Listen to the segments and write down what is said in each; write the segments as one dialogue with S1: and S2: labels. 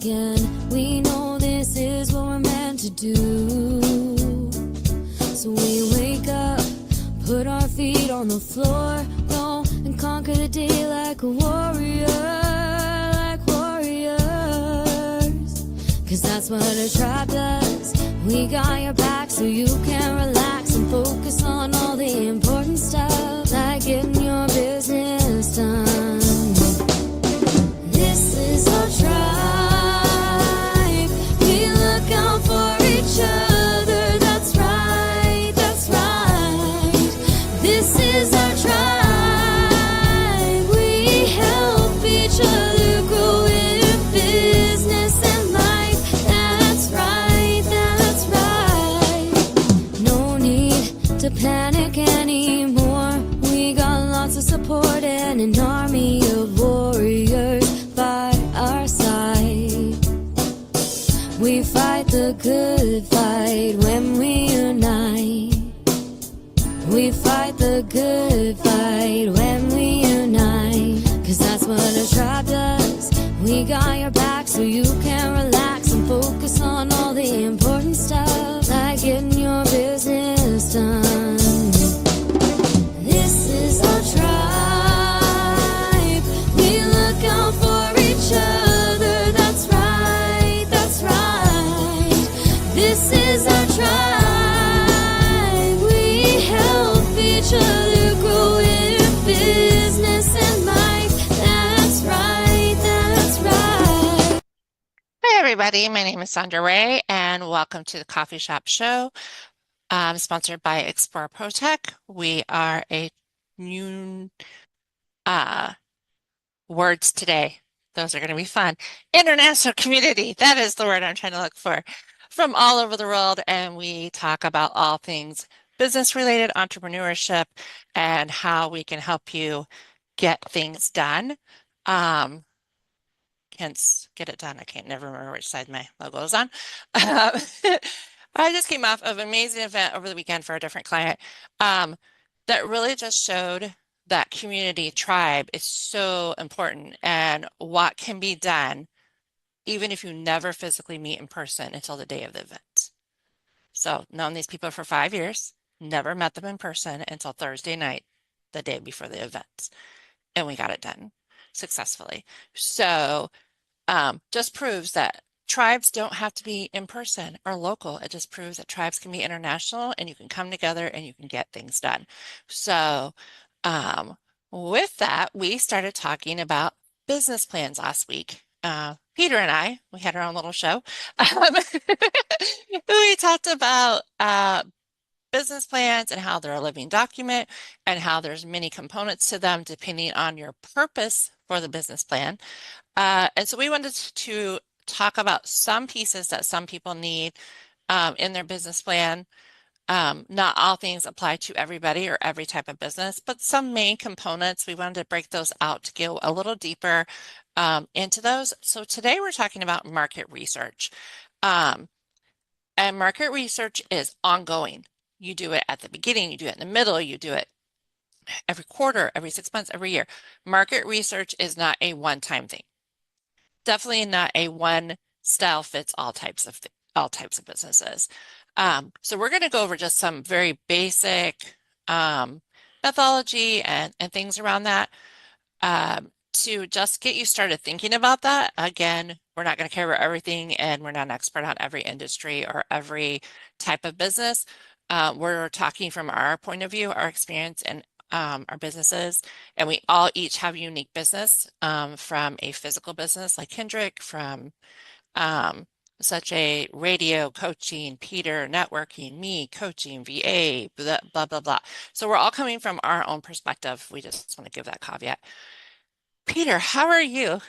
S1: again. We know this is what we're meant to do. So we wake up, put our feet on the floor, go and conquer the day like a warrior, like warriors. Cause that's what a tribe does. We got your back so you can relax and focus on all the important stuff, like getting your business done. This is our tribe. We look out for each other. That's right, that's right. This is our tribe. We help each other grow in business and life. That's right, that's right. No need to panic anymore. We got lots of support and an army of warriors by our side. We fight the good fight when we unite. We fight the good fight when we unite. Cause that's what a tribe does. We got your back so you can relax and focus on all the important stuff, like getting your business done. This is our tribe. We look out for each other. That's right, that's right. This is our tribe. We help each other grow in business and life. That's right, that's right.
S2: Hi, everybody. My name is Sondra Ray, and welcome to the Coffee Shop Show, sponsored by Explore ProTech. We are a new words today. Those are going to be fun. International community. That is the word I'm trying to look for. From all over the world, and we talk about all things business-related, entrepreneurship, and how we can help you get things done. Hence, get it done. I can't never remember which side my logo is on. I just came off of an amazing event over the weekend for a different client that really just showed that community tribe is so important and what can be done even if you never physically meet in person until the day of the event. So known these people for 5 years, never met them in person until Thursday night, the day before the event. And we got it done successfully. So just proves that tribes don't have to be in person or local. It just proves that tribes can be international and you can come together and you can get things done. So with that, we started talking about business plans last week. Peter and I, we had our own little show. We talked about business plans and how they're a living document and how there's many components to them depending on your purpose for the business plan. And so we wanted to talk about some pieces that some people need in their business plan. Not all things apply to everybody or every type of business, but some main components, we wanted to break those out to go a little deeper into those. So today we're talking about market research. And market research is ongoing. You do it at the beginning, you do it in the middle, you do it every quarter, every 6 months, every year. Market research is not a one-time thing. Definitely not a one style fits all types of businesses. So we're going to go over just some very basic methodology and things around that to just get you started thinking about that. Again, we're not going to cover everything and we're not an expert on every industry or every type of business. We're talking from our point of view, our experience, and our businesses, and we all each have a unique business from a physical business like Hendrick, from such a radio coaching, Peter networking, me coaching, VA, blah, blah, blah, blah. So we're all coming from our own perspective. We just want to give that caveat. Peter, how are you?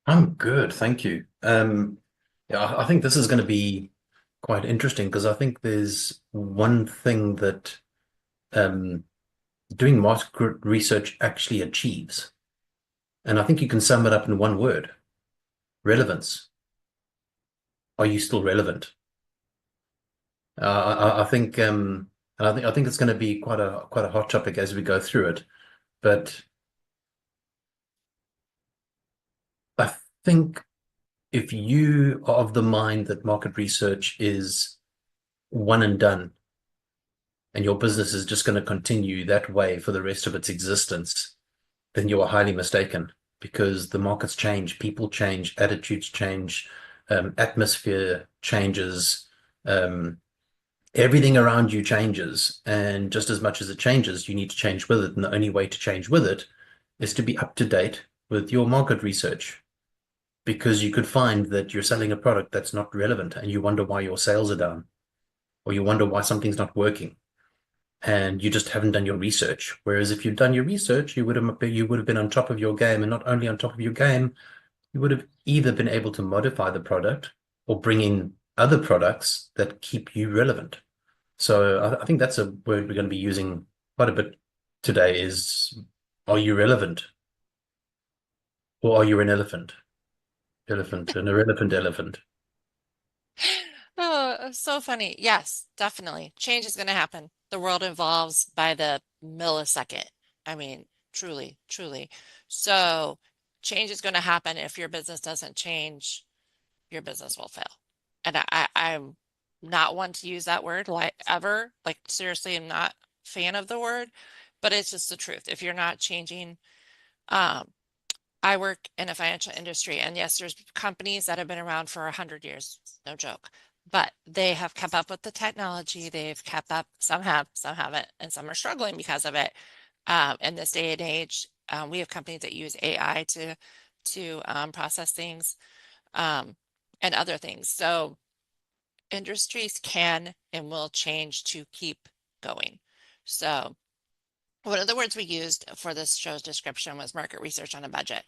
S3: I'm good, thank you. Yeah, I think this is going to be quite interesting because I think there's one thing that doing market research actually achieves. And I think you can sum it up in one word: relevance. Are you still relevant? I think it's going to be quite a hot topic as we go through it. But think if you are of the mind that market research is one and done, and your business is just going to continue that way for the rest of its existence, then you are highly mistaken, because the markets change, people change, attitudes change, atmosphere changes, everything around you changes. And just as much as it changes, you need to change with it. And the only way to change with it is to be up to date with your market research, because you could find that you're selling a product that's not relevant and you wonder why your sales are down, or you wonder why something's not working, and you just haven't done your research. Whereas if you'd done your research, you would have been on top of your game, and not only on top of your game, you would have either been able to modify the product or bring in other products that keep you relevant. So I think that's a word we're going to be using quite a bit today is, are you relevant? Or are you an elephant? An irrelevant elephant.
S2: Oh, so funny. Yes, definitely. Change is going to happen. The world evolves by the millisecond. I mean, truly, truly. So change is going to happen. If your business doesn't change, your business will fail. And I'm not one to use that word like ever. Like seriously, I'm not a fan of the word, but it's just the truth. If you're not changing, I work in a financial industry, and yes, there's companies that have been around for 100 years, no joke, but they have kept up with the technology. They've kept up. Some have, some haven't, and some are struggling because of it. In this day and age, we have companies that use AI to process things and other things. So industries can and will change to keep going. So one of the words we used for this show's description was market research on a budget.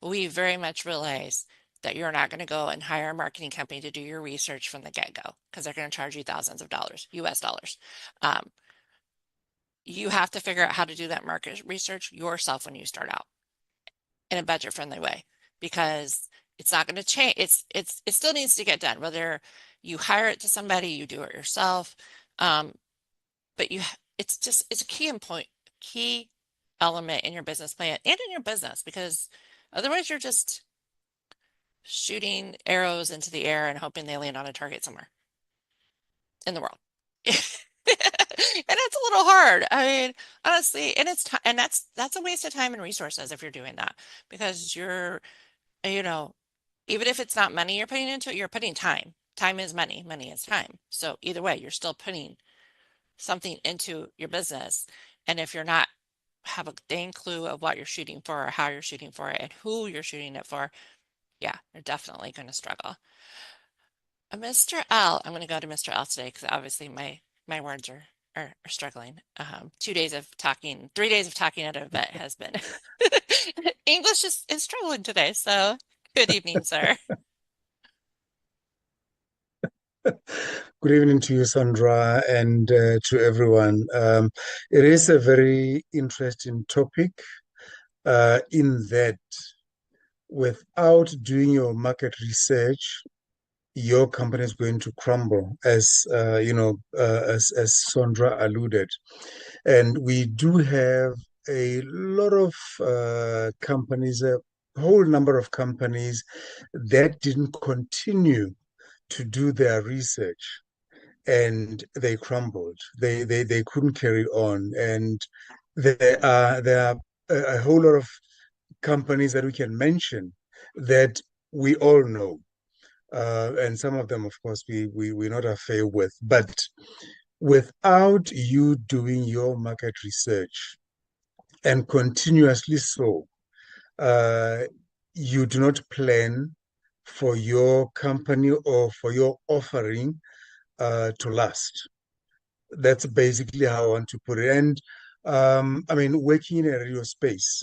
S2: We very much realize that you're not going to go and hire a marketing company to do your research from the get-go, because they're going to charge you thousands of dollars, US dollars. You have to figure out how to do that market research yourself when you start out in a budget-friendly way, because it's not going to change. It still needs to get done, whether you hire it to somebody, you do it yourself. But it's a key element in your business plan and in your business, because otherwise you're just shooting arrows into the air and hoping they land on a target somewhere in the world. And it's a little hard. I mean, honestly, and that's a waste of time and resources if you're doing that, because you're, even if it's not money you're putting into it, you're putting time. Time is money, money is time. So either way, you're still putting something into your business. And if you're not have a dang clue of what you're shooting for or how you're shooting for it and who you're shooting it for, yeah, you're definitely going to struggle. Mr. L, I'm going to go to Mr. L today because obviously my words are struggling. 2 days of talking, 3 days of talking at an event has been English is struggling today. So good evening, sir.
S4: Good evening to you, Sondra, and to everyone. It is a very interesting topic in that without doing your market research, your company is going to crumble, as as Sondra alluded. And we do have a lot of companies, a whole number of companies that didn't continue to do their research, and they crumbled. They couldn't carry on, and there are a whole lot of companies that we can mention that we all know, and some of them, of course, we're not affair with. But without you doing your market research and continuously so, you do not plan for your company or for your offering to last. That's basically how I want to put it. And I mean, working in a radio space,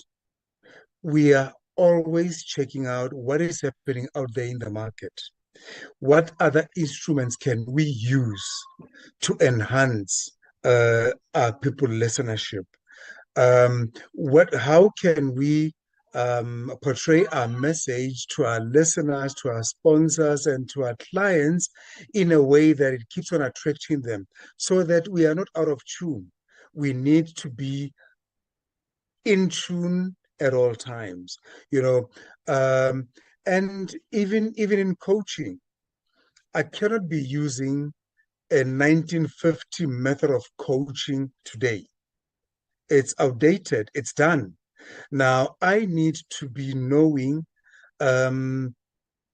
S4: we are always checking out what is happening out there in the market. What other instruments can we use to enhance our people listenership? How can we portray our message to our listeners, to our sponsors, and to our clients in a way that it keeps on attracting them, so that we are not out of tune? We need to be in tune at all times. And even in coaching, I cannot be using a 1950 method of coaching today. It's outdated. It's done. Now I need to be knowing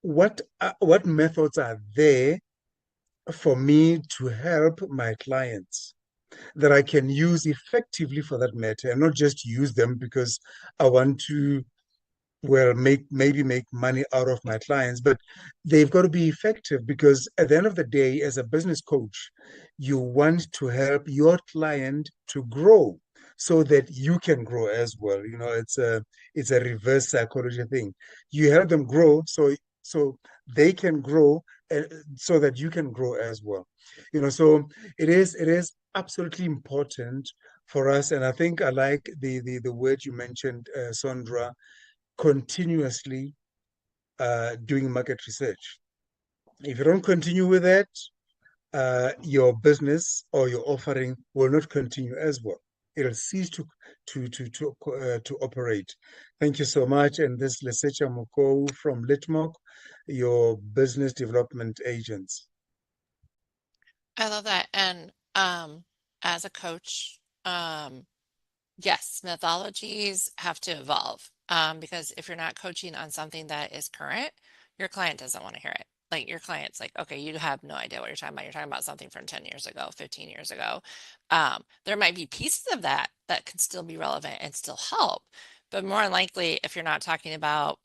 S4: what methods are there for me to help my clients that I can use effectively for that matter, and not just use them because I want to, well, maybe make money out of my clients, but they've got to be effective, because at the end of the day, as a business coach, you want to help your client to grow so that you can grow as well. You know, it's a reverse psychology thing. You help them grow so they can grow, so that you can grow as well. You know, so it is absolutely important for us. And I think I like the word you mentioned, Sondra, continuously doing market research. If you don't continue with that, your business or your offering will not continue as well. It'll cease to operate. Thank you so much. And this is Lesetja Mokou from Litmok, your business development agents.
S2: I love that. And as a coach, yes, methodologies have to evolve, because if you're not coaching on something that is current, your client doesn't want to hear it. Like your client's like, okay, you have no idea what you're talking about. You're talking about something from 10 years ago, 15 years ago. There might be pieces of that that can still be relevant and still help, but more than likely, if you're not talking about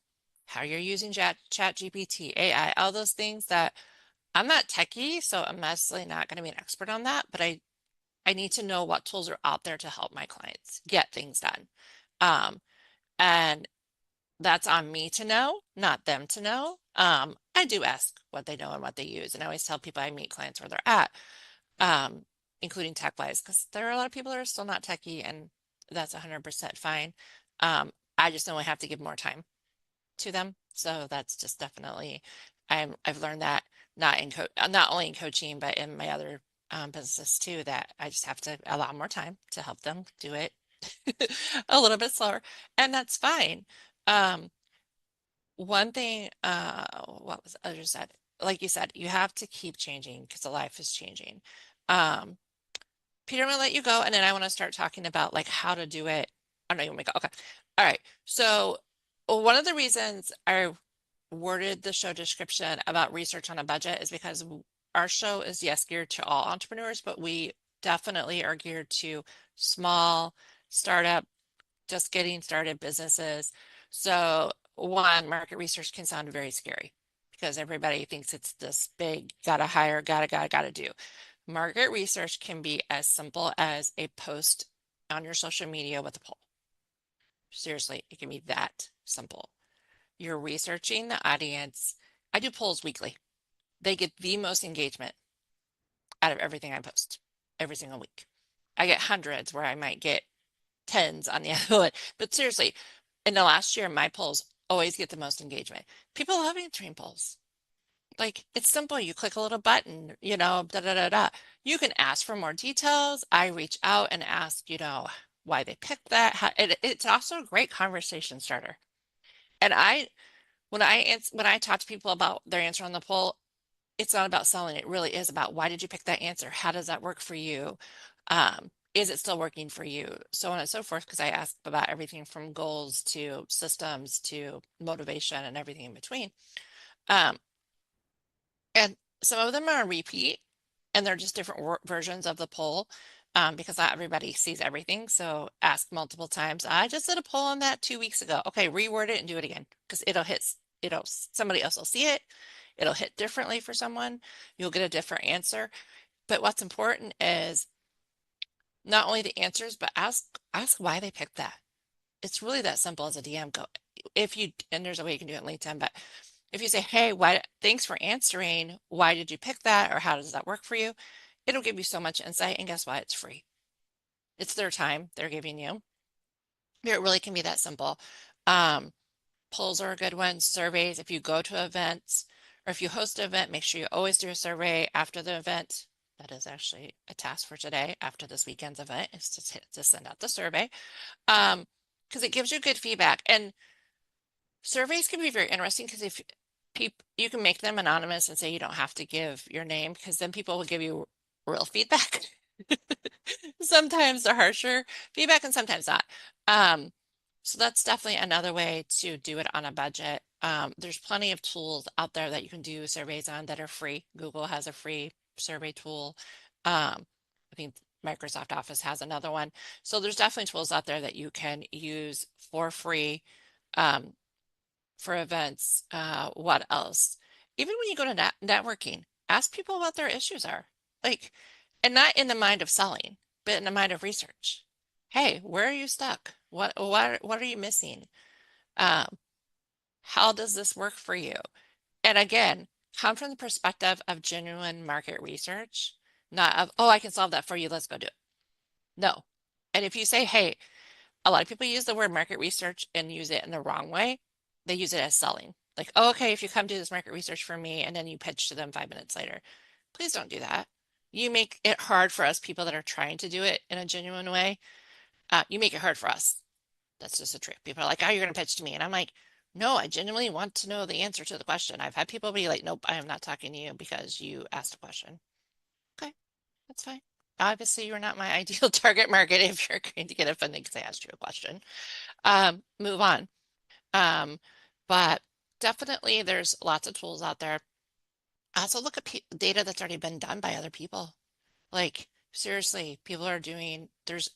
S2: how you're using chat GPT, AI, all those things that I'm not techie, so I'm necessarily not going to be an expert on that, but I need to know what tools are out there to help my clients get things done. And that's on me to know, not them to know. I do ask what they know and what they use. And I always tell people I meet clients where they're at, including tech wise, because there are a lot of people that are still not techie, and that's 100% fine. I just know I have to give more time to them. So that's just definitely, I've learned that not only in coaching, but in my other businesses too, that I just have to allow more time to help them do it a little bit slower, and that's fine. One thing, what was I just said? Like you said, you have to keep changing because the life is changing. Peter, I'm gonna let you go, and then I want to start talking about like how to do it. Oh no, you want me to go? Okay. All right. So one of the reasons I worded the show description about research on a budget is because our show is, yes, geared to all entrepreneurs, but we definitely are geared to small startup, just getting started businesses. So one, market research can sound very scary because everybody thinks it's this big, gotta hire, gotta do. Market research can be as simple as a post on your social media with a poll. Seriously, it can be that simple. You're researching the audience. I do polls weekly. They get the most engagement out of everything I post every single week. I get hundreds where I might get tens on the other one. But seriously, in the last year, my polls always get the most engagement. People love answering polls. Like, it's simple. You click a little button, you know, da da da da. You can ask for more details. I reach out and ask, you know, why they picked that. It's also a great conversation starter. And when I talk to people about their answer on the poll, it's not about selling. It really is about, why did you pick that answer? How does that work for you? Is it still working for you? So on and so forth, because I ask about everything from goals to systems to motivation and everything in between. And some of them are a repeat, and they're just different versions of the poll, because not everybody sees everything. So ask multiple times. I just did a poll on that 2 weeks ago. Okay, reword it and do it again, because somebody else will see it. It'll hit differently for someone. You'll get a different answer. But what's important is not only the answers, but ask why they picked that. It's really that simple as a DM. And there's a way you can do it in LinkedIn, but if you say, hey, thanks for answering, why did you pick that? Or how does that work for you? It'll give you so much insight, and guess what? It's free. It's their time they're giving you. It really can be that simple. Polls are a good one. Surveys, if you go to events or if you host an event, make sure you always do a survey after the event. That is actually a task for today after this weekend's event, is to send out the survey, because it gives you good feedback. And surveys can be very interesting because if you can make them anonymous and say you don't have to give your name, because then people will give you real feedback. Sometimes they're harsher feedback and sometimes not. So that's definitely another way to do it on a budget. There's plenty of tools out there that you can do surveys on that are free. Google has a free survey tool. I think Microsoft Office has another one. So there's definitely tools out there that you can use for free for events. What else? Even when you go to networking, ask people what their issues are. Like, and not in the mind of selling, but in the mind of research. Hey, where are you stuck? What are you missing? How does this work for you? And again, come from the perspective of genuine market research, not of, oh, I can solve that for you. Let's go do it. No. And if you say, hey, a lot of people use the word market research and use it in the wrong way. They use it as selling. Like, oh, okay, if you come do this market research for me and then you pitch to them 5 minutes later, please don't do that. You make it hard for us people that are trying to do it in a genuine way. You make it hard for us. That's just a trick. People are like, oh, you're going to pitch to me. And I'm like, no, I genuinely want to know the answer to the question. I've had people be like, nope, I am not talking to you because you asked a question. Okay, that's fine. Obviously, you're not my ideal target market if you're going to get offended because I asked you a question. Move on. But definitely there's lots of tools out there. Also look at data that's already been done by other people. Like, seriously, people are doing, there's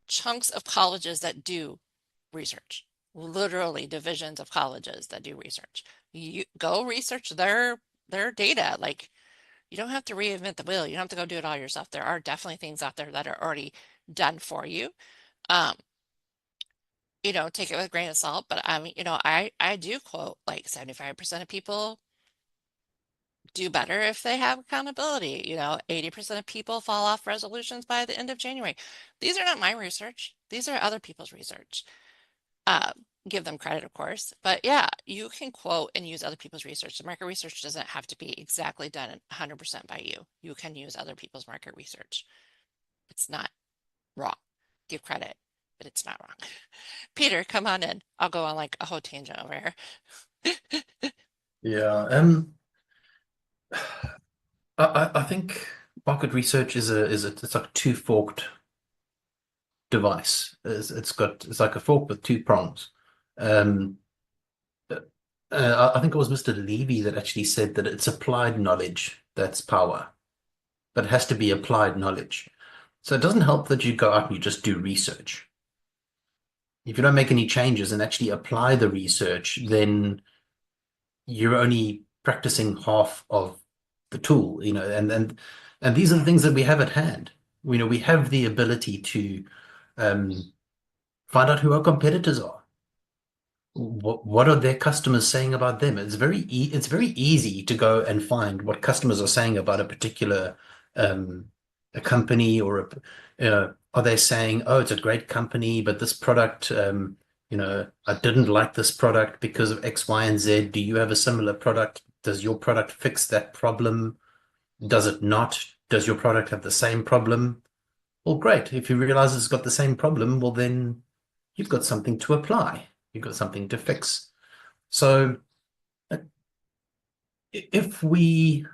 S2: chunks of colleges that do research, literally divisions of colleges that do research. You go research their data. Like, you don't have to reinvent the wheel. You don't have to go do it all yourself. There are definitely things out there that are already done for you. You know, take it with a grain of salt, but I mean, you know, I do quote like 75% of people do better if they have accountability. You know, 80% of people fall off resolutions by the end of January. These are not my research. These are other people's research. Give them credit, of course, but yeah, you can quote and use other people's research. The market research doesn't have to be exactly done 100% by you. You can use other people's market research. It's not wrong. Give credit, but it's not wrong. Peter, come on in. I'll go on like a whole tangent over here.
S3: Yeah, I think market research is it's like a two-forked device. It's like a fork with two prongs. I think it was Mr. Levy that actually said that it's applied knowledge that's power, but it has to be applied knowledge. So it doesn't help that you go out and you just do research. If you don't make any changes and actually apply the research, then you're only practicing half of the tool, you know, and these are the things that we have at hand. You know, we have the ability to find out who our competitors are. What are their customers saying about them? It's very easy to go and find what customers are saying about a particular a company, or are they saying, oh, it's a great company, but this product, you know, I didn't like this product because of X, Y, and Z. Do you have a similar product? Does your product fix that problem? Does it not? Does your product have the same problem? Well, great. If you realize it's got the same problem, well, then you've got something to apply. You've got something to fix. So if we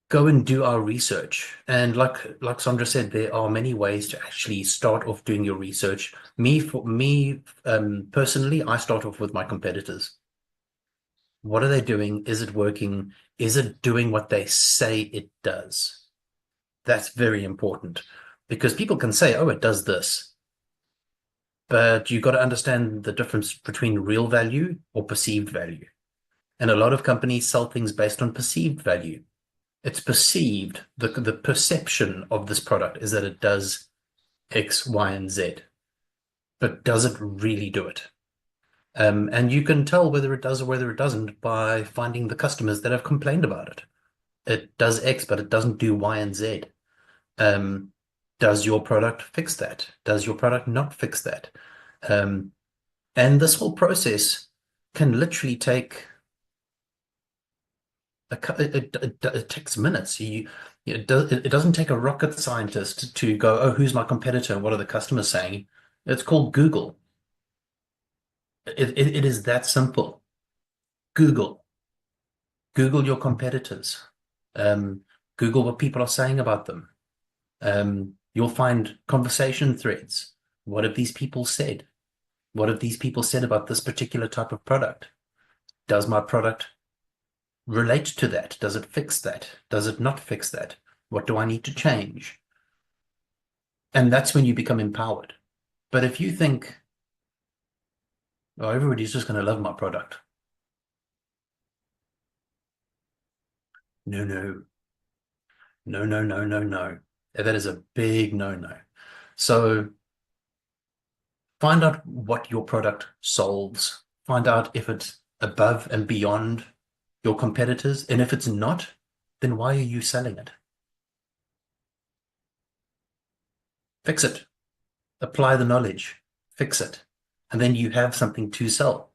S3: go and do our research, and like Sondra said, there are many ways to actually start off doing your research. Personally, I start off with my competitors. What are they doing? Is it working? Is it doing what they say it does? That's very important, because people can say, oh, it does this. But you've got to understand the difference between real value or perceived value. And a lot of companies sell things based on perceived value. It's perceived, the perception of this product is that it does X, Y, and Z. But does it really do it? And you can tell whether it does or whether it doesn't by finding the customers that have complained about it. It does X, but it doesn't do Y and Z. Does your product fix that? Does your product not fix that? And this whole process can literally take it takes minutes. It doesn't take a rocket scientist to go, oh, who's my competitor? What are the customers saying? It's called Google. It is that simple. Google your competitors. Google what people are saying about them. You'll find conversation threads. What have these people said? What have these people said about this particular type of product? Does my product relate to that? Does it fix that? Does it not fix that? What do I need to change? And that's when you become empowered. But if you think, oh, everybody's just going to love my product. No, no. No, no, no, no, no. That is a big no-no. So find out what your product solves. Find out if it's above and beyond your competitors. And if it's not, then why are you selling it? Fix it. Apply the knowledge. Fix it. And then you have something to sell.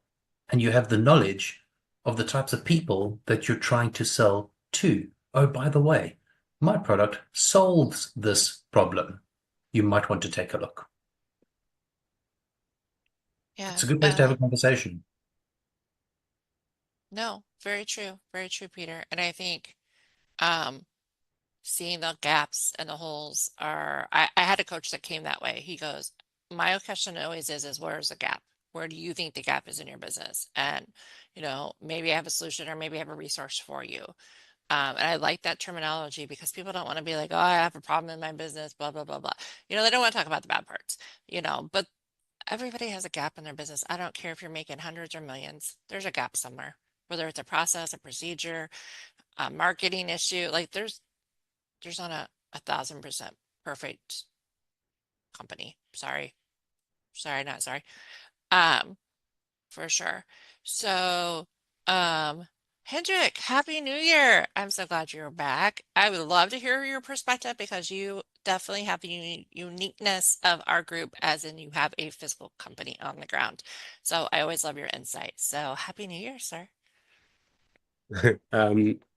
S3: And you have the knowledge of the types of people that you're trying to sell to. Oh, by the way, my product solves this problem. You might want to take a look.
S2: Yeah.
S3: It's a good place to have a conversation.
S2: No, very true, Peter. And I think seeing the gaps and the holes are, I had a coach that came that way. He goes, my question always is where's the gap? Where do you think the gap is in your business? And, you know, maybe I have a solution or maybe I have a resource for you. And I like that terminology because people don't want to be like, oh, I have a problem in my business, blah, blah, blah, blah. You know, they don't want to talk about the bad parts, you know, but everybody has a gap in their business. I don't care if you're making hundreds or millions, there's a gap somewhere, whether it's a process, a procedure, a marketing issue, like there's not a 1,000% perfect company. Sorry, not sorry. For sure. So, Hendrick, Happy New Year. I'm so glad you're back. I would love to hear your perspective because you definitely have the uniqueness of our group, as in you have a physical company on the ground. So I always love your insight. So Happy New Year, sir.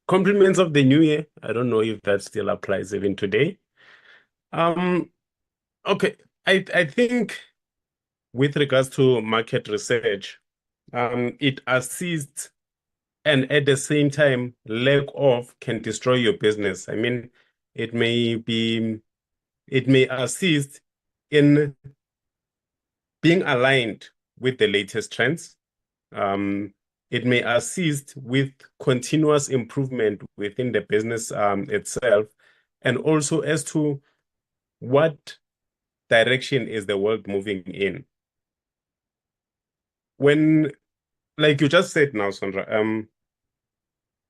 S5: Compliments of the new year. I don't know if that still applies even today. Okay, I think with regards to market research, it assists, and at the same time, lack of can destroy your business. I mean, it may assist in being aligned with the latest trends. It may assist with continuous improvement within the business itself, and also as to what direction is the world moving in. When, like you just said now, Sondra,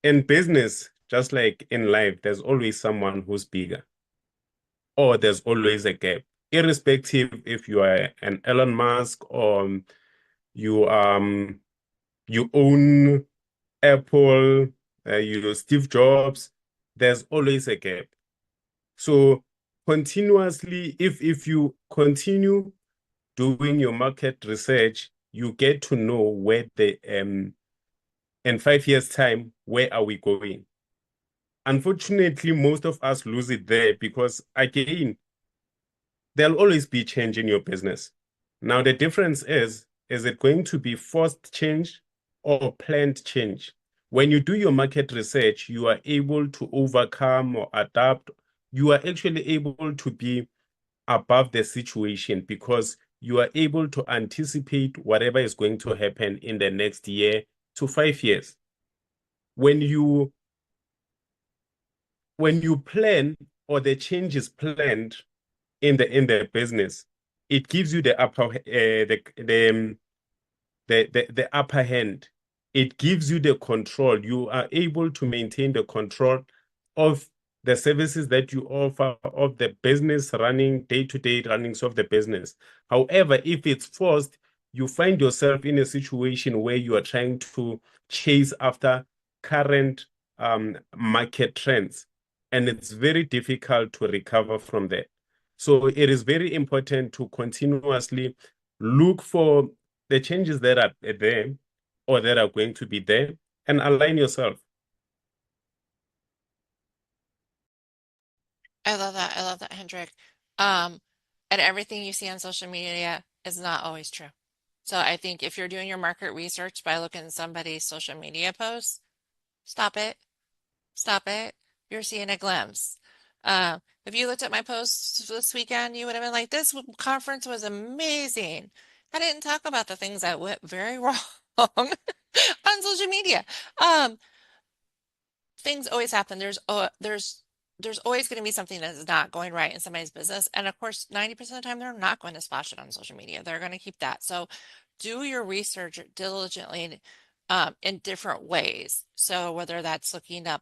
S5: in business, just like in life, there's always someone who's bigger, or there's always a gap, irrespective if you are an Elon Musk or you own Apple, you Steve Jobs, there's always a gap. So continuously, if you continue doing your market research, you get to know where the in 5 years' time, where are we going? Unfortunately, most of us lose it there because, again, there'll always be change in your business. Now, the difference is it going to be forced change or planned change? When you do your market research, you are able to overcome or adapt. You are actually able to be above the situation because you are able to anticipate whatever is going to happen in the next year to 5 years. When you plan, or the change is planned in the business, it gives you the upper hand. It gives you the control. You are able to maintain the control of the services that you offer, of the business running, day-to-day runnings of the business. However, if it's forced, you find yourself in a situation where you are trying to chase after current market trends, and it's very difficult to recover from that. So it is very important to continuously look for the changes that are there or that are going to be there and align yourself.
S2: I love that, Hendrick. And everything you see on social media is not always true. So I think if you're doing your market research by looking at somebody's social media posts, stop it. Stop it. You're seeing a glimpse. If you looked at my posts this weekend, you would have been like, this conference was amazing. I didn't talk about the things that went very wrong on social media. Things always happen. There's always going to be something that is not going right in somebody's business. And of course, 90% of the time, they're not going to splash it on social media. They're going to keep that. So do your research diligently in different ways. So whether that's looking up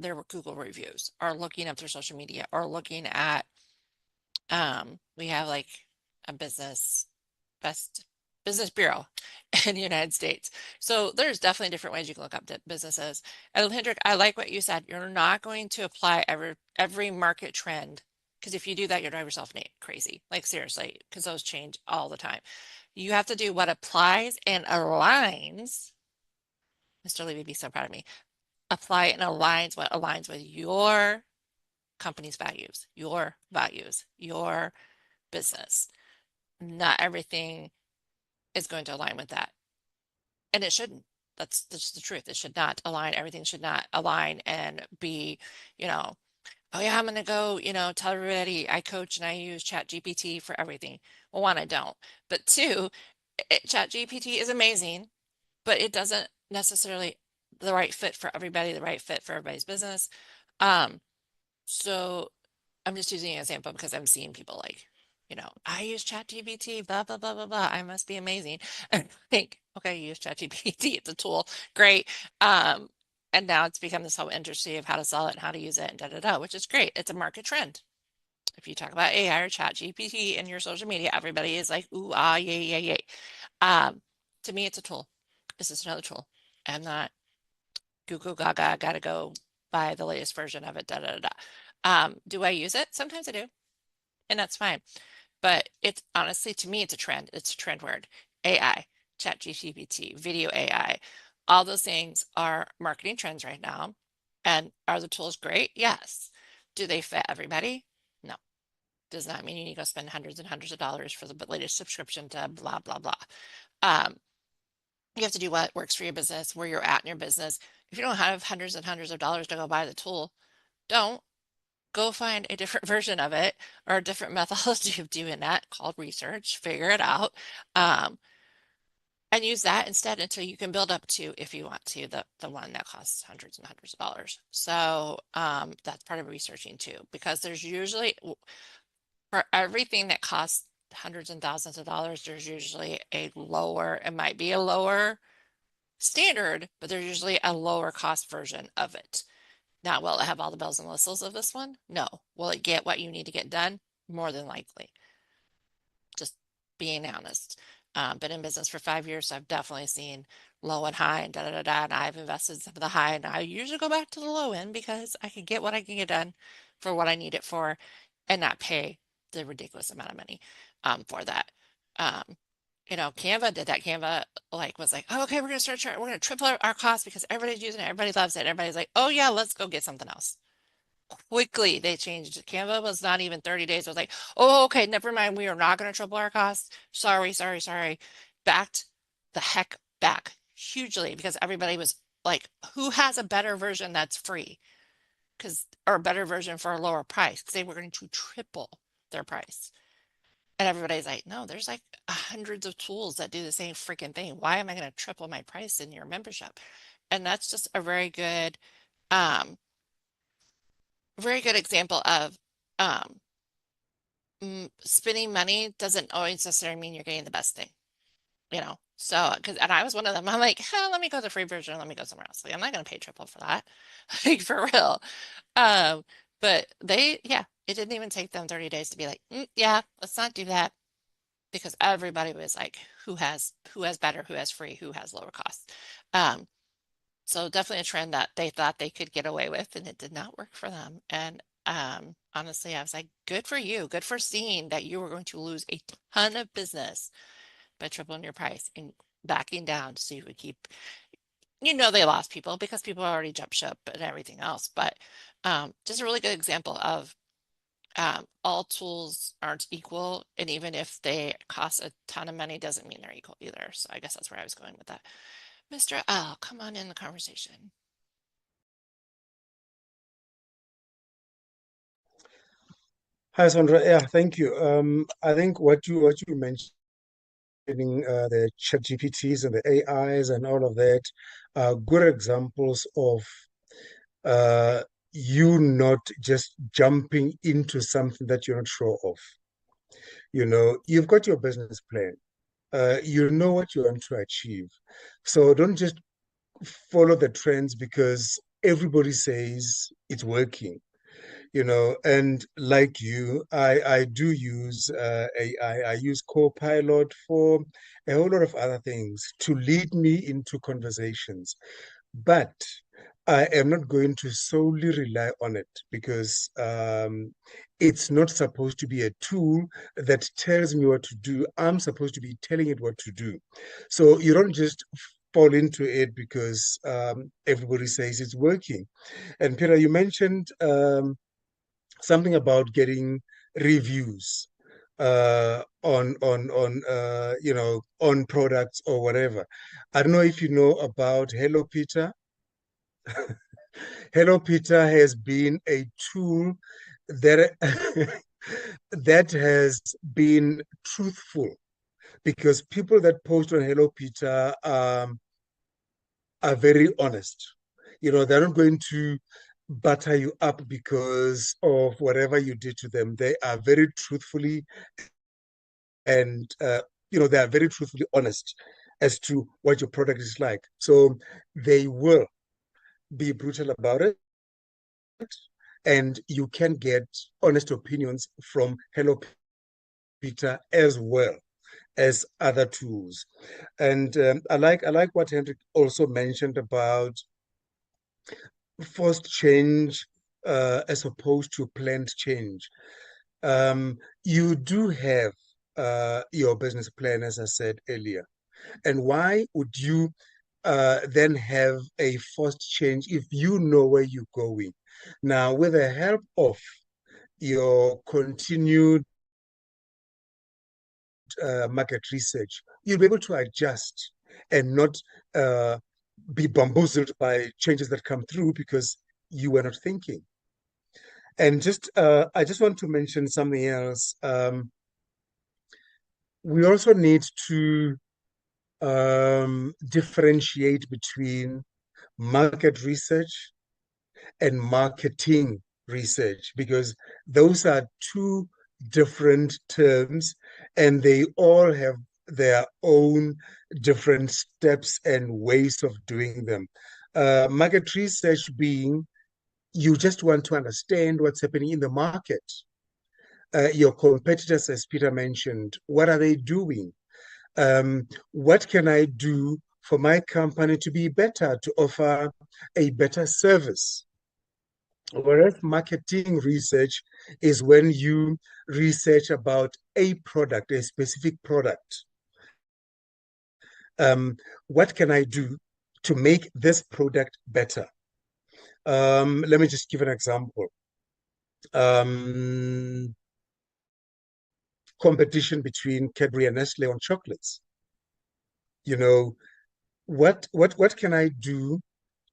S2: their Google reviews or looking up their social media or looking at, we have like a best business bureau in the United States. So there's definitely different ways you can look up businesses. And Hendrick, I like what you said. You're not going to apply every market trend, because if you do that, you'll drive yourself crazy. Like seriously, because those change all the time. You have to do what applies and aligns. Mr. Levy would be so proud of me. Apply and aligns what aligns with your company's values, your business. Not everything is going to align with that. And it shouldn't. That's just the truth. It should not align. Everything should not align and be, oh yeah, I'm going to go, tell everybody I coach and I use ChatGPT for everything. Well, one, I don't. But two, ChatGPT is amazing, but it doesn't necessarily the right fit for everybody, the right fit for everybody's business. So I'm just using an example because I'm seeing people like, I use ChatGPT, blah, blah, blah, blah, blah. I must be amazing. And I think, okay, you use ChatGPT, it's a tool, great. And now it's become this whole industry of how to sell it and how to use it and da, which is great. It's a market trend. If you talk about AI or ChatGPT in your social media, everybody is like, ooh, ah, yay, yay, yay. To me, it's a tool. It's just another tool. I'm not goo gaga, gotta go buy the latest version of it, da, da, da. Do I use it? Sometimes I do. And that's fine. But it's honestly, to me, it's a trend. It's a trend word. AI, ChatGPT, video AI, all those things are marketing trends right now. And are the tools great? Yes. Do they fit everybody? No. Does not mean you need to go spend hundreds and hundreds of dollars for the latest subscription to blah, blah, blah. You have to do what works for your business, where you're at in your business. If you don't have hundreds and hundreds of dollars to go buy the tool, don't. Go find a different version of it or a different methodology of doing that called research, figure it out, and use that instead until you can build up to, if you want to, the one that costs hundreds and hundreds of dollars. So that's part of researching too, because there's usually, for everything that costs hundreds and thousands of dollars, there's usually it might be a lower standard, but there's usually a lower cost version of it. Now, will it have all the bells and whistles of this one? No. Will it get what you need to get done? More than likely. Just being honest. Been in business for 5 years, so I've definitely seen low and high and da da da, and I've invested some of the high, and I usually go back to the low end because I can get what I can get done for what I need it for and not pay the ridiculous amount of money for that. Canva did that. Canva was like, oh, okay, we're gonna we're gonna triple our cost because everybody's using it, everybody loves it. Everybody's like, oh yeah, let's go get something else. Quickly they changed. Canva was not even 30 days. I was like, oh, okay, never mind. We are not gonna triple our costs. Sorry. Backed the heck back hugely because everybody was like, who has a better version that's free? Or a better version for a lower price? Because they were going to triple their price. And everybody's like, no, there's like hundreds of tools that do the same freaking thing. Why am I going to triple my price in your membership? And that's just a very good example of spending money doesn't always necessarily mean you're getting the best thing, So, and I was one of them. I'm like, let me go the free version. Let me go somewhere else. Like, I'm not going to pay triple for that, like for real. But it didn't even take them 30 days to be like, yeah, let's not do that. Because everybody was like, who has better, who has free, who has lower costs. So definitely a trend that they thought they could get away with, and it did not work for them. And honestly, I was like, good for you. Good for seeing that you were going to lose a ton of business by tripling your price and backing down so you would keep, they lost people because people already jumped ship and everything else. But just a really good example of All tools aren't equal, and even if they cost a ton of money, doesn't mean they're equal either. So I guess that's where I was going with that. Mr. L, come on in the conversation.
S4: Hi, Sondra. Yeah, thank you. I think what you mentioned, the chat GPTs and the AIs and all of that are good examples of you not just jumping into something that you're not sure of. You know, you've got your business plan. You know what you want to achieve. So don't just follow the trends because everybody says it's working. You know, and like you, I do use AI. I use Copilot for a whole lot of other things to lead me into conversations. But I am not going to solely rely on it because it's not supposed to be a tool that tells me what to do. I'm supposed to be telling it what to do. So you don't just fall into it because everybody says it's working. And Peter, you mentioned something about getting reviews on you know, on products or whatever. I don't know if you know about Hello Peter. Hello Peter has been a tool that that has been truthful because people that post on Hello Peter are very honest. You know, they're not going to butter you up because of whatever you did to them. They are very truthfully and you know, they are very truthfully honest as to what your product is like. So they will be brutal about it, and you can get honest opinions from Hello Peter as well as other tools. And I like what Hendrick also mentioned about forced change as opposed to planned change. You do have your business plan, as I said earlier. And why would you then have a forced change if you know where you're going? Now, with the help of your continued market research, you'll be able to adjust and not be bamboozled by changes that come through because you were not thinking. And just I just want to mention something else. We also need to differentiate between market research and marketing research because those are two different terms and they all have their own different steps and ways of doing them. Market research being you just want to understand what's happening in the market. Your competitors, as Peter mentioned, what are they doing? What can I do for my company to be better, to offer a better service? Whereas marketing research is when you research about a product, a specific product. What can I do to make this product better? Let me just give an example. Competition between Cadbury and Nestle on chocolates. You know, what can I do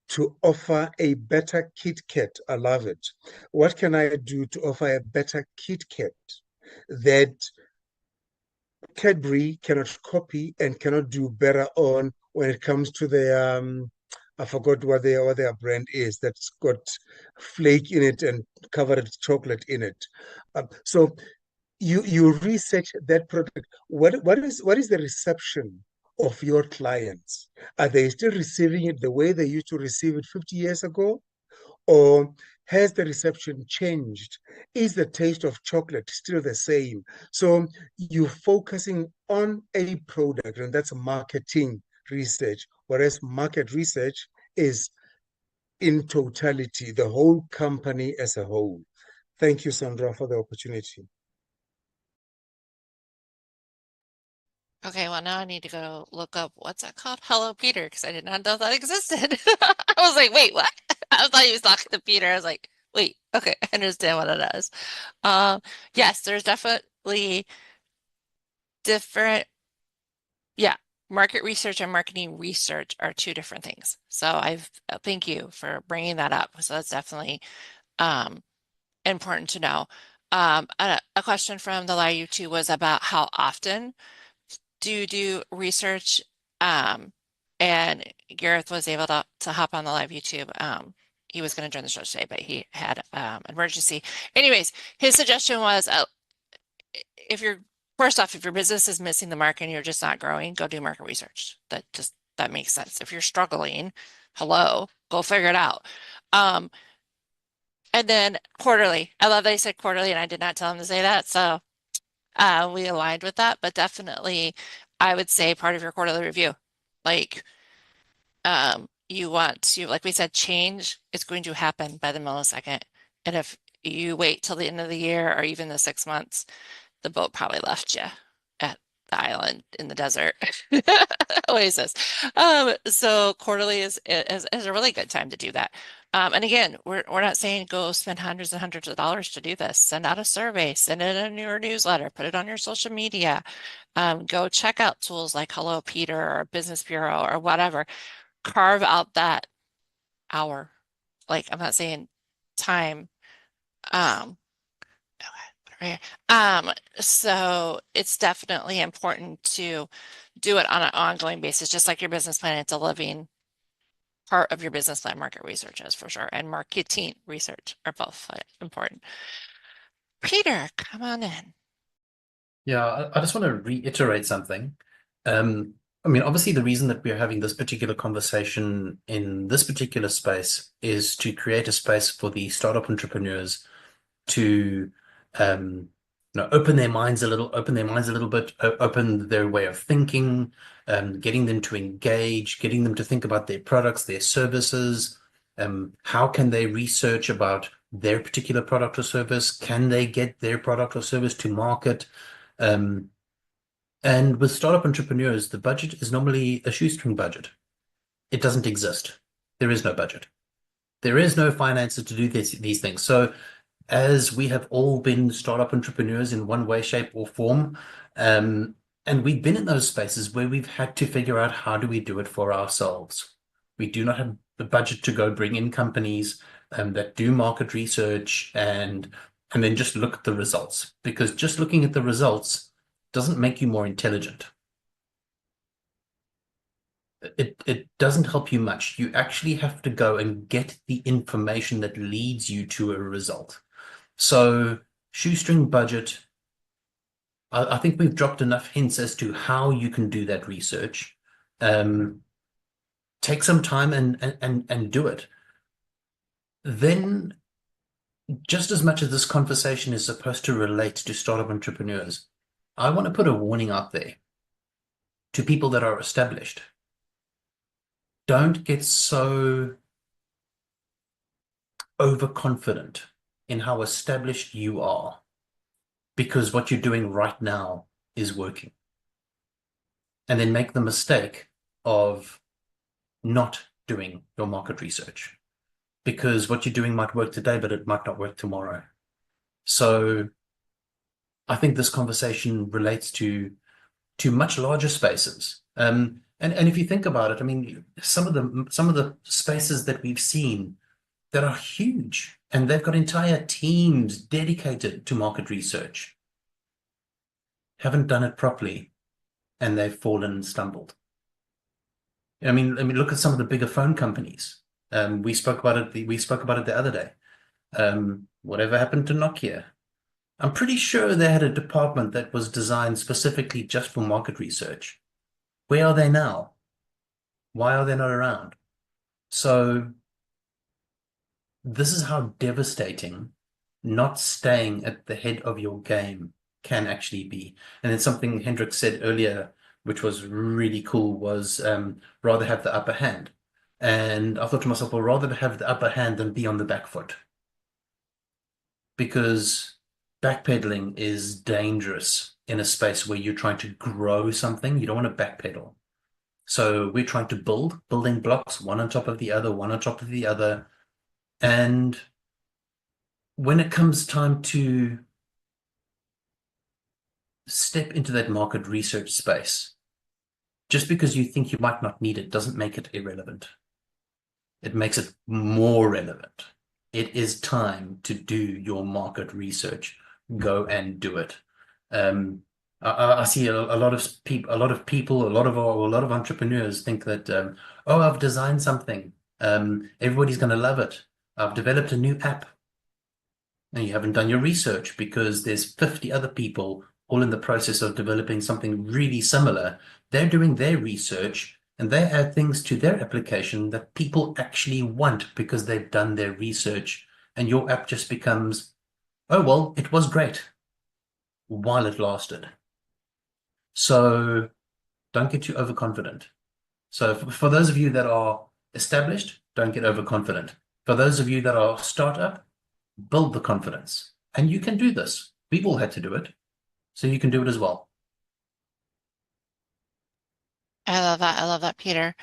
S4: to offer a better Kit Kat? I love it. What can I do to offer a better Kit Kat that Cadbury cannot copy and cannot do better on when it comes to their I forgot what their brand is that's got flake in it and covered chocolate in it. So you research that product. What is the reception of your clients? Are they still receiving it the way they used to receive it 50 years ago? Or has the reception changed? Is the taste of chocolate still the same? So you're focusing on a product, and that's marketing research, whereas market research is in totality, the whole company as a whole. Thank you, Sondra, for the opportunity.
S2: Okay, well, now I need to go look up what's that called? Hello, Peter, because I did not know that existed. I was like, wait, what? I thought he was talking to Peter. I was like, Wait, okay, I understand what it is. Yes, there's definitely different, yeah, market research and marketing research are two different things. So thank you for bringing that up. So that's definitely important to know. A question from the live YouTube was about how often do you do research? And Gareth was able to hop on the live YouTube. He was going to join the show today, but he had an emergency. Anyways, his suggestion was if your business is missing the mark and you're just not growing, go do market research. That makes sense. If you're struggling, hello, go figure it out. And then quarterly. I love that he said quarterly, and I did not tell him to say that. So we aligned with that, but definitely I would say part of your quarterly review. Like you want to, like we said, change is going to happen by the millisecond. And if you wait till the end of the year or even the 6 months, the boat probably left you at the island in the desert oasis. So quarterly is a really good time to do that. And again, we're not saying go spend hundreds and hundreds of dollars to do this. Send out a survey, send it in your newsletter, put it on your social media. Go check out tools like Hello Peter or Business Bureau or whatever. Carve out that hour. Like I'm not saying time. So it's definitely important to do it on an ongoing basis, just like your business plan. It's a living part of your business plan. Market research is for sure, and marketing research are both important. Peter, come on in.
S3: Yeah, I just want to reiterate something. I mean, obviously, the reason that we're having this particular conversation in this particular space is to create a space for the startup entrepreneurs to open their minds a little bit, open their way of thinking, getting them to engage, getting them to think about their products, their services. How can they research about their particular product or service? Can they get their product or service to market? And with startup entrepreneurs, the budget is normally a shoestring budget. It doesn't exist. There is no budget. There is no finances to do these things. So as we have all been startup entrepreneurs in one way, shape, or form, and we've been in those spaces where we've had to figure out how do we do it for ourselves. We do not have the budget to go bring in companies that do market research and then just look at the results, because just looking at the results doesn't make you more intelligent. It doesn't help you much. You actually have to go and get the information that leads you to a result. So shoestring budget, I think we've dropped enough hints as to how you can do that research. Take some time and do it. Then, just as much as this conversation is supposed to relate to startup entrepreneurs, I want to put a warning out there to people that are established. Don't get so overconfident in how established you are, because what you're doing right now is working. And then make the mistake of not doing your market research, because what you're doing might work today, but it might not work tomorrow. So I think this conversation relates to much larger spaces. And if you think about it, I mean, some of the spaces that we've seen that are huge, and they've got entire teams dedicated to market research, haven't done it properly, and they've fallen and stumbled. I mean, look at some of the bigger phone companies. We spoke about it the other day. Whatever happened to Nokia? I'm pretty sure they had a department that was designed specifically just for market research. Where are they now? Why are they not around? So this is how devastating not staying at the head of your game can actually be. And then something Hendrick said earlier, which was really cool, was rather have the upper hand. And I thought to myself, well, rather have the upper hand than be on the back foot. Because backpedaling is dangerous in a space where you're trying to grow something. You don't want to backpedal. So we're trying to building blocks, one on top of the other, one on top of the other. And when it comes time to step into that market research space, just because you think you might not need it doesn't make it irrelevant. It makes it more relevant. It is time to do your market research. Go and do it. I see a lot of people, a lot of entrepreneurs think that, oh, I've designed something. Everybody's going to love it. I've developed a new app. And you haven't done your research because there's 50 other people all in the process of developing something really similar. They're doing their research and they add things to their application that people actually want because they've done their research. And your app just becomes, oh, well, it was great while it lasted. So don't get too overconfident. So for those of you that are established, don't get overconfident. For those of you that are startup, build the confidence. And you can do this. We've all had to do it. So you can do it as well.
S2: I love that. I love that, Peter.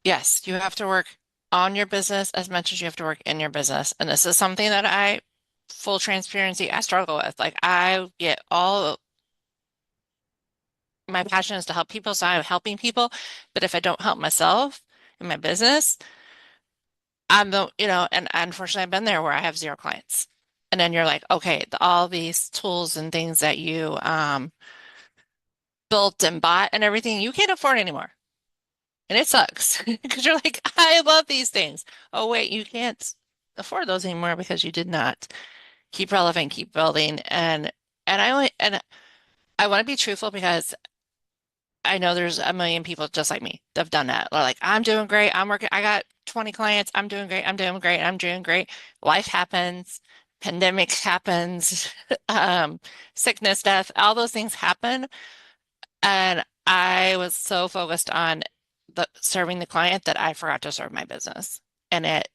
S2: Yes, you have to work on your business as much as you have to work in your business. And this is something that full transparency, I struggle with. Like I get my passion is to help people, so I'm helping people. But if I don't help myself in my business, and unfortunately I've been there where I have 0 clients. And then you're like, okay, all these tools and things that you built and bought and everything, you can't afford anymore. And it sucks because you're like, I love these things. Oh, wait, you can't afford those anymore because you did not keep relevant, keep building. And I want to be truthful because I know there's a million people just like me that have done that. They're like, I'm doing great. I'm working. I got 20 clients. I'm doing great. I'm doing great. I'm doing great. Life happens. Pandemic happens. Sickness, death, all those things happen. And I was so focused on serving the client that I forgot to serve my business. And it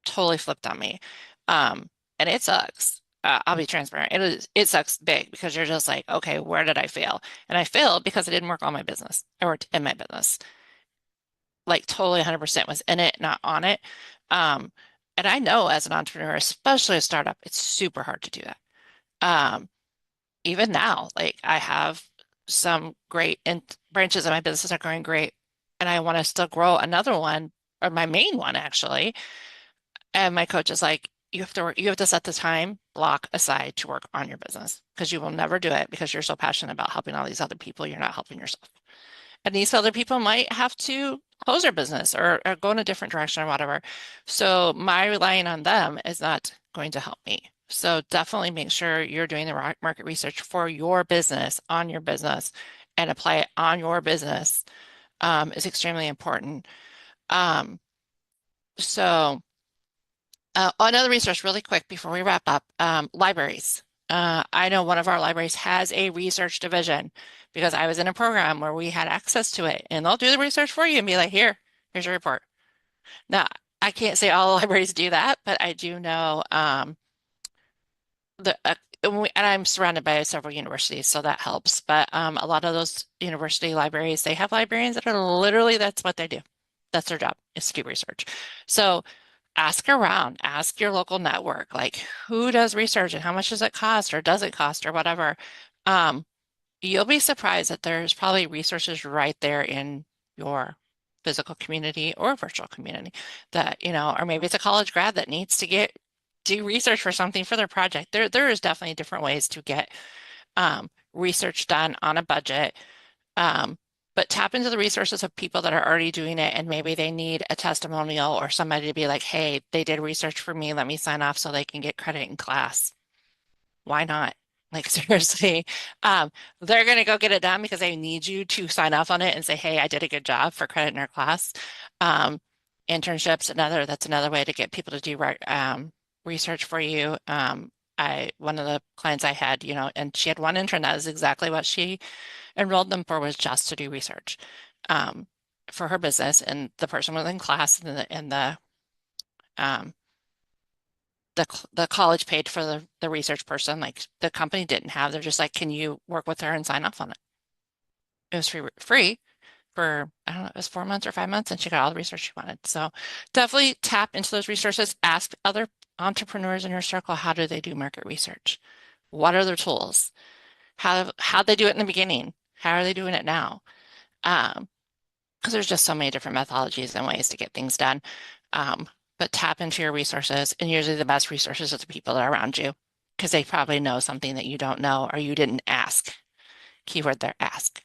S2: totally flipped on me. And it sucks. I'll be transparent. It sucks big because you're just like, okay, where did I fail? And I failed because I didn't work on my business. I worked in my business. Like totally 100% was in it, not on it. And I know as an entrepreneur, especially a startup, it's super hard to do that. Even now, like I have some great branches of my business are going great, and I want to still grow another one, or my main one actually. And my coach is like, you have to set the time block aside to work on your business because you will never do it because you're so passionate about helping all these other people, you're not helping yourself. And these other people might have to close their business or go in a different direction or whatever. So my relying on them is not going to help me. So definitely make sure you're doing the market research for your business, on your business, and apply it on your business is extremely important. Another resource really quick before we wrap up, libraries. I know one of our libraries has a research division because I was in a program where we had access to it, and they'll do the research for you and be like, here's your report. Now, I can't say all libraries do that, but I do know and I'm surrounded by several universities, so that helps. But a lot of those university libraries, they have librarians that are literally, that's what they do. That's their job, is to do research. So ask around, ask your local network, like who does research and how much does it cost or does it cost or whatever. You'll be surprised that there's probably resources right there in your physical community or virtual community that, or maybe it's a college grad that needs to do research for something for their project. There is definitely different ways to get research done on a budget. But tap into the resources of people that are already doing it, and maybe they need a testimonial or somebody to be like, hey, they did research for me, let me sign off so they can get credit in class. Why not? Like seriously, they're going to go get it done because they need you to sign off on it and say, hey, I did a good job for credit in our class. Internships, that's another way to get people to do research for you. One of the clients I had, and she had one intern, that is exactly what she enrolled them for, was just to do research for her business. And the person was in class, and the college paid for the research person. Like the company didn't have, they're just like, can you work with her and sign off on it? It was free. for, I don't know, it was 4 months or 5 months, and she got all the research she wanted. So definitely tap into those resources. Ask other entrepreneurs in your circle, how do they do market research? What are their tools? How they do it in the beginning? How are they doing it now? Because there's just so many different methodologies and ways to get things done. But tap into your resources, and usually the best resources are the people that are around you, because they probably know something that you don't know or you didn't ask. Keyword there, ask.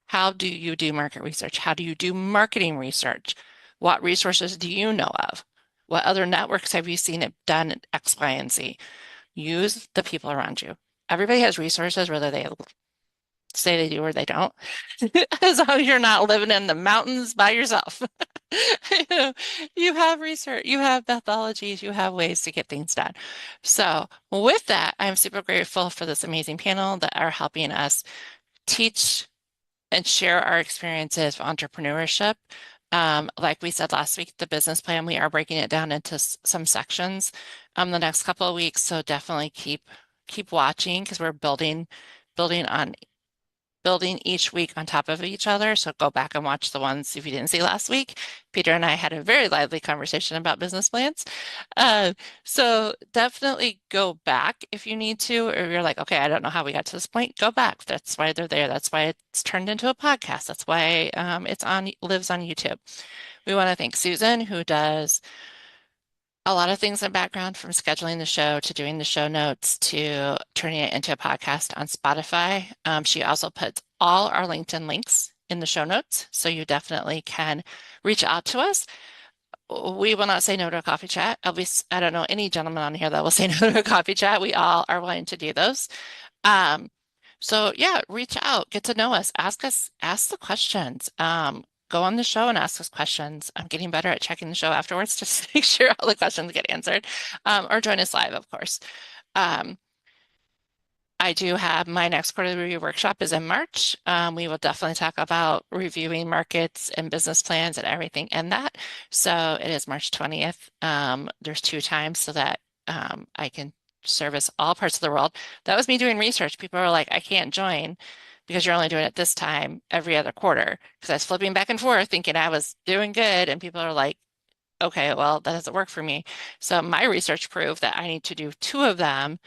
S2: How do you do market research? How do you do marketing research? What resources do you know of? What other networks have you seen it done X, Y, and Z? Use the people around you. Everybody has resources, whether they say they do or they don't, as long as you're not living in the mountains by yourself. You have research, you have methodologies, you have ways to get things done. So with that, I'm super grateful for this amazing panel that are helping us teach and share our experiences of entrepreneurship. Like we said last week, the business plan, we are breaking it down into some sections the next couple of weeks. So definitely keep watching, because we're building each week on top of each other. So go back and watch the ones if you didn't see last week. Peter and I had a very lively conversation about business plans. So definitely go back if you need to, or you're like, okay, I don't know how we got to this point. Go back. That's why they're there. That's why it's turned into a podcast. That's why lives on YouTube. We want to thank Susan, who does a lot of things in the background, from scheduling the show to doing the show notes to turning it into a podcast on Spotify. She also puts all our LinkedIn links in the show notes, so you definitely can reach out to us. We will not say no to a coffee chat. At least I don't know any gentleman on here that will say no to a coffee chat. We all are willing to do those. So yeah, reach out, get to know us, ask the questions. Go on the show and ask us questions. I'm getting better at checking the show afterwards just to make sure all the questions get answered. Or join us live, of course. I do have my next quarterly review workshop is in March. We will definitely talk about reviewing markets and business plans and everything in that. So it is March 20th. There's 2 times so that I can service all parts of the world. That was me doing research. People are like, I can't join because you're only doing it this time every other quarter. Because I was flipping back and forth thinking I was doing good, and people are like, okay, well, that doesn't work for me. So my research proved that I need to do 2 of them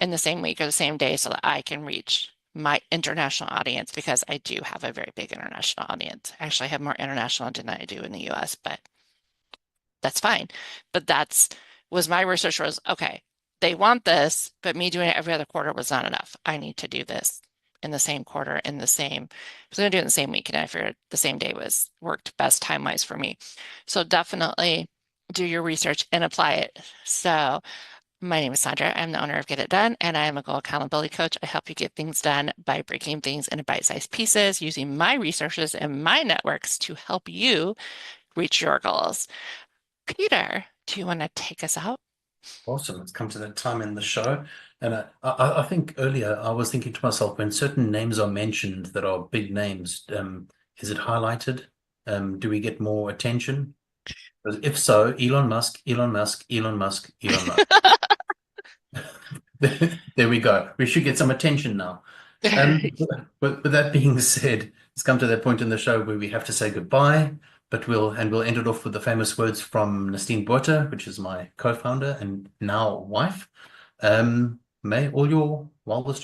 S2: in the same week or the same day so that I can reach my international audience, because I do have a very big international audience. Actually, I have more international than I do in the US, but that's fine. But was my research was, okay, they want this, but me doing it every other quarter was not enough. I need to do this in the same quarter, I was going to do it in the same week, and I figured the same day worked best time-wise for me. So definitely do your research and apply it. So my name is Sondra. I'm the owner of Get It Done, and I am a goal accountability coach. I help you get things done by breaking things into bite-sized pieces, using my resources and my networks to help you reach your goals. Peter, do you want to take us out?
S3: Awesome. It's come to that time in the show. And I think earlier I was thinking to myself, when certain names are mentioned that are big names, is it highlighted? Do we get more attention? If so, Elon Musk, Elon Musk, Elon Musk, Elon Musk. There we go. We should get some attention now. But with that being said, it's come to that point in the show where we have to say goodbye. But we'll end it off with the famous words from Nastine Botha, which is my co-founder and now wife. May all your wildest